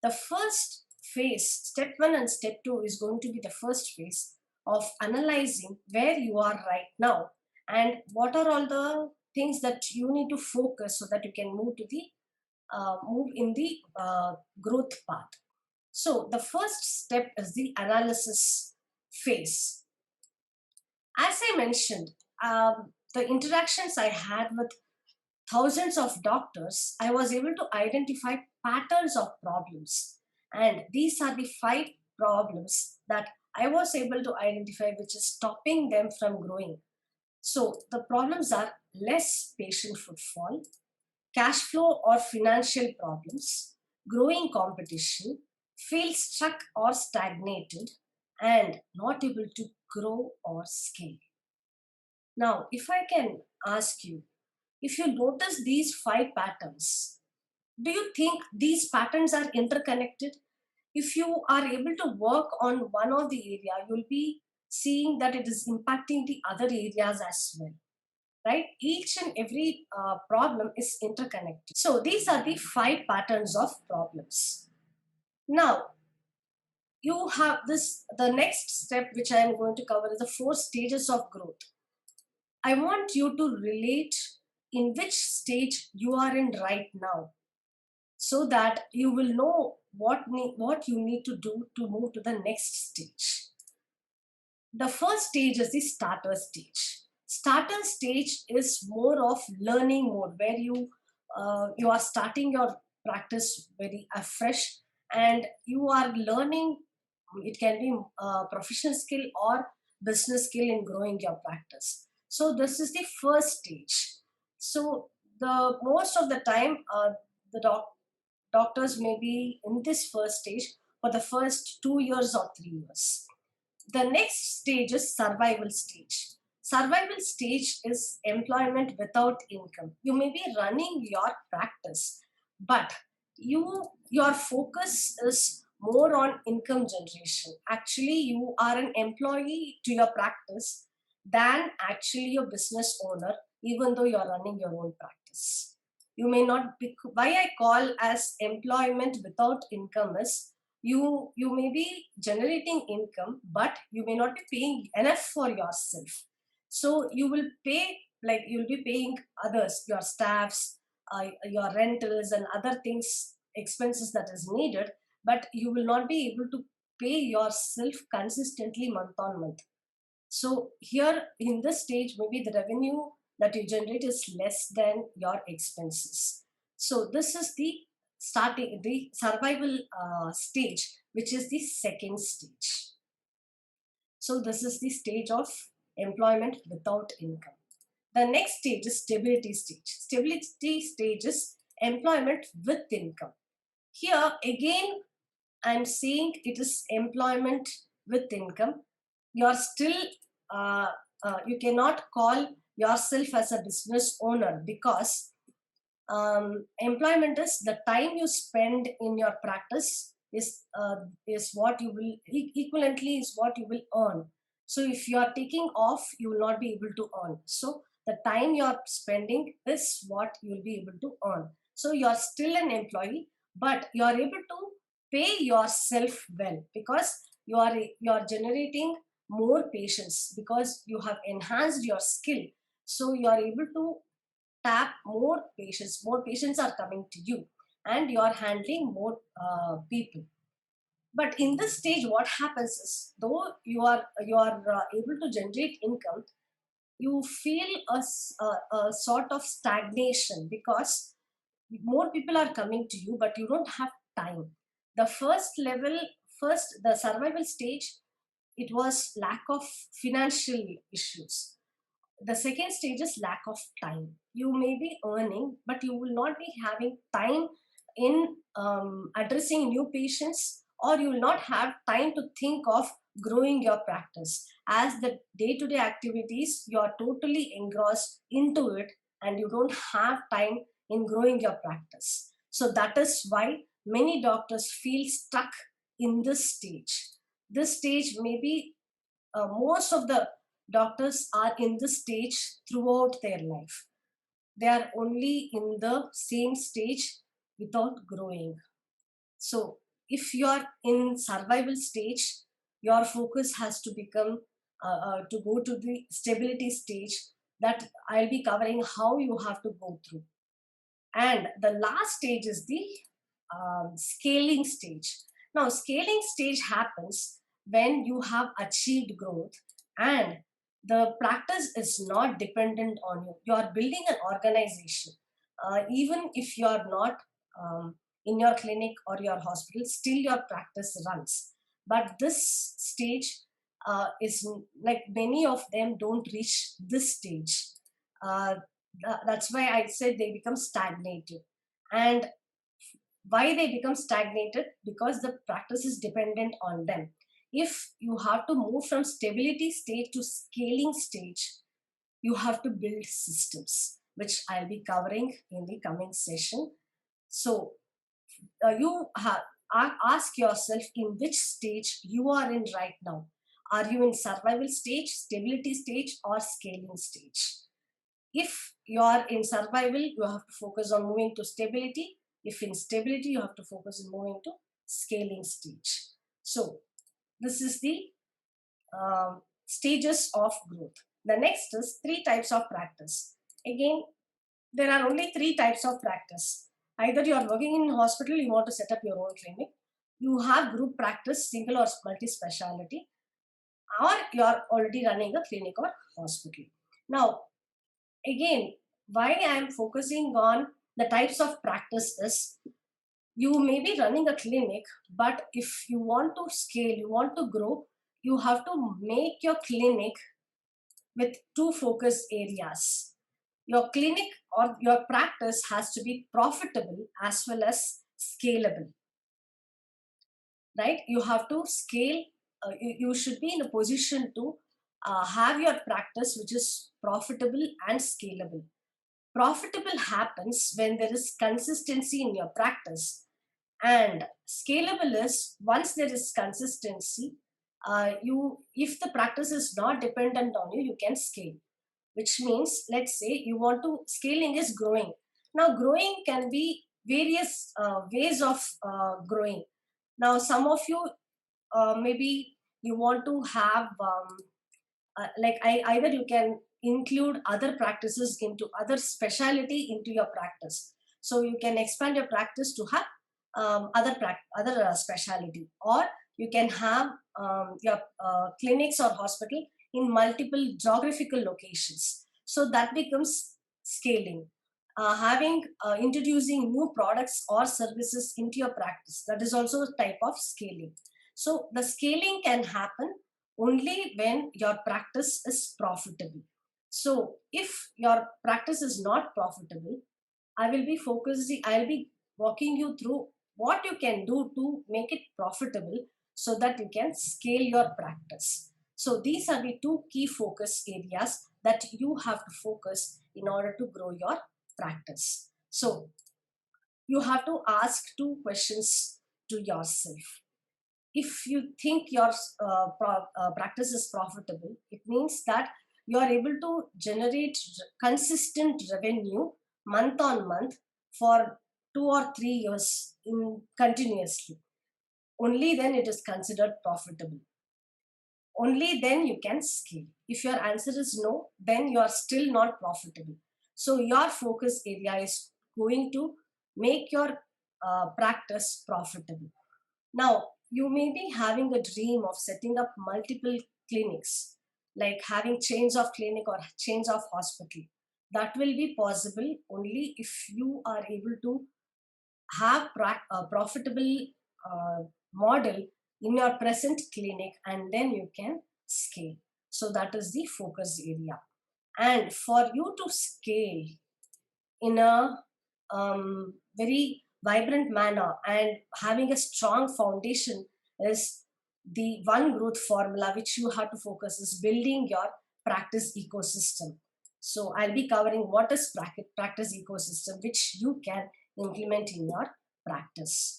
The first phase, step 1 and step 2, is going to be the first phase of analyzing where you are right now and what are all the things that you need to focus so that you can move in the growth path. So the first step is the analysis phase. As I mentioned, the interactions I had with thousands of doctors, I was able to identify patterns of problems. And these are the 5 problems that I was able to identify, which is stopping them from growing. So the problems are less patient footfall, cash flow or financial problems, growing competition, feel stuck or stagnated, and not able to grow or scale. Now, if I can ask you, if you notice these 5 patterns, do you think these patterns are interconnected? If you are able to work on one of the area, you'll be seeing that it is impacting the other areas as well, right? Each and every problem is interconnected. So these are the 5 patterns of problems. Now, you have the next step which I am going to cover is the 4 stages of growth. I want you to relate in which stage you are in right now so that you will know what you need to do to move to the next stage. The first stage is the starter stage. Starter stage is more of learning mode where you are starting your practice very afresh and you are learning. It can be professional skill or business skill in growing your practice. So this is the first stage. So the most of the time, doctors may be in this first stage for the first 2 years or 3 years. The next stage is survival stage. Survival stage is employment without income. You may be running your practice, but your focus is more on income generation. Actually, you are an employee to your practice than actually a business owner, even though you are running your own practice. You may not be, why I call as employment without income is you may be generating income but you may not be paying enough for yourself, so you will pay, like you'll be paying others, your staffs, your rentals and other things, expenses that is needed, but you will not be able to pay yourself consistently month on month. So here in this stage, maybe the revenue that you generate is less than your expenses. So this is the survival stage, which is the second stage. So this is the stage of employment without income. The next stage is stability stage. Stability stage is employment with income. Here again, I'm saying it is employment with income. You're still, you cannot call yourself as a business owner because employment is the time you spend in your practice is what you will equivalently is what you will earn. So if you are taking off, you will not be able to earn. So the time you are spending is what you will be able to earn. So you are still an employee, but you are able to pay yourself well because you are generating more patients because you have enhanced your skill. So you are able to tap more patients are coming to you and you are handling more people. But in this stage what happens is, though you are able to generate income, you feel a sort of stagnation because more people are coming to you but you don't have time. The first the survival stage, it was lack of financial issues. The second stage is lack of time. You may be earning, but you will not be having time in addressing new patients, or you will not have time to think of growing your practice. As the day to day activities, you are totally engrossed into it, and you don't have time in growing your practice. So, that is why many doctors feel stuck in this stage. This stage may be most of the doctors are in this stage throughout their life. They are only in the same stage without growing. So if you're in survival stage, your focus has to become to go to the stability stage, that I'll be covering how you have to go through. And the last stage is the scaling stage. Now, scaling stage happens when you have achieved growth and the practice is not dependent on you. You are building an organization. Even if you are not in your clinic or your hospital, still your practice runs. But this stage is like many of them don't reach this stage. Uh, that's why I said they become stagnated. And why they become stagnated? Because the practice is dependent on them. If you have to move from stability stage to scaling stage, you have to build systems, which I'll be covering in the coming session. So you have ask yourself in which stage you are in right now. Are you in survival stage, stability stage, or scaling stage? If you are in survival, you have to focus on moving to stability. If in stability, you have to focus on moving to scaling stage. So this is the stages of growth. The next is three types of practice. Again, there are only three types of practice. Either you are working in hospital, you want to set up your own clinic, you have group practice, single or multi-speciality, or you are already running a clinic or hospital. Now, again, why I am focusing on the types of practice is, you may be running a clinic, but if you want to scale, you want to grow, you have to make your clinic with two focus areas. Your clinic or your practice has to be profitable as well as scalable, right? You have to scale. You should be in a position to have your practice which is profitable and scalable. Profitable happens when there is consistency in your practice, and scalable is once there is consistency. You, if the practice is not dependent on you, you can scale. Which means, let's say you want to, scaling is growing. Now, growing can be various ways of growing. Now, some of you maybe you want to have either you can include other practices into other specialty into your practice, so you can expand your practice to have other specialty, or you can have your clinics or hospital in multiple geographical locations, so that becomes scaling. Having introducing new products or services into your practice, that is also a type of scaling. So the scaling can happen only when your practice is profitable. So if your practice is not profitable, I'll be walking you through what you can do to make it profitable so that you can scale your practice. So these are the two key focus areas that you have to focus in order to grow your practice. So you have to ask two questions to yourself. If you think your practice is profitable, it means that you are able to generate consistent revenue month on month for 2 or 3 years in continuously. Only then it is considered profitable. Only then you can scale. If your answer is no, then you are still not profitable. So your focus area is going to make your practice profitable. Now, you may be having a dream of setting up multiple clinics, like having chains of clinic or chains of hospital. That will be possible only if you are able to have a profitable model in your present clinic, and then you can scale. So that is the focus area. And for you to scale in a very vibrant manner and having a strong foundation is the one growth formula which you have to focus is building your practice ecosystem. So I'll be covering what is practice ecosystem which you can implement in your practice.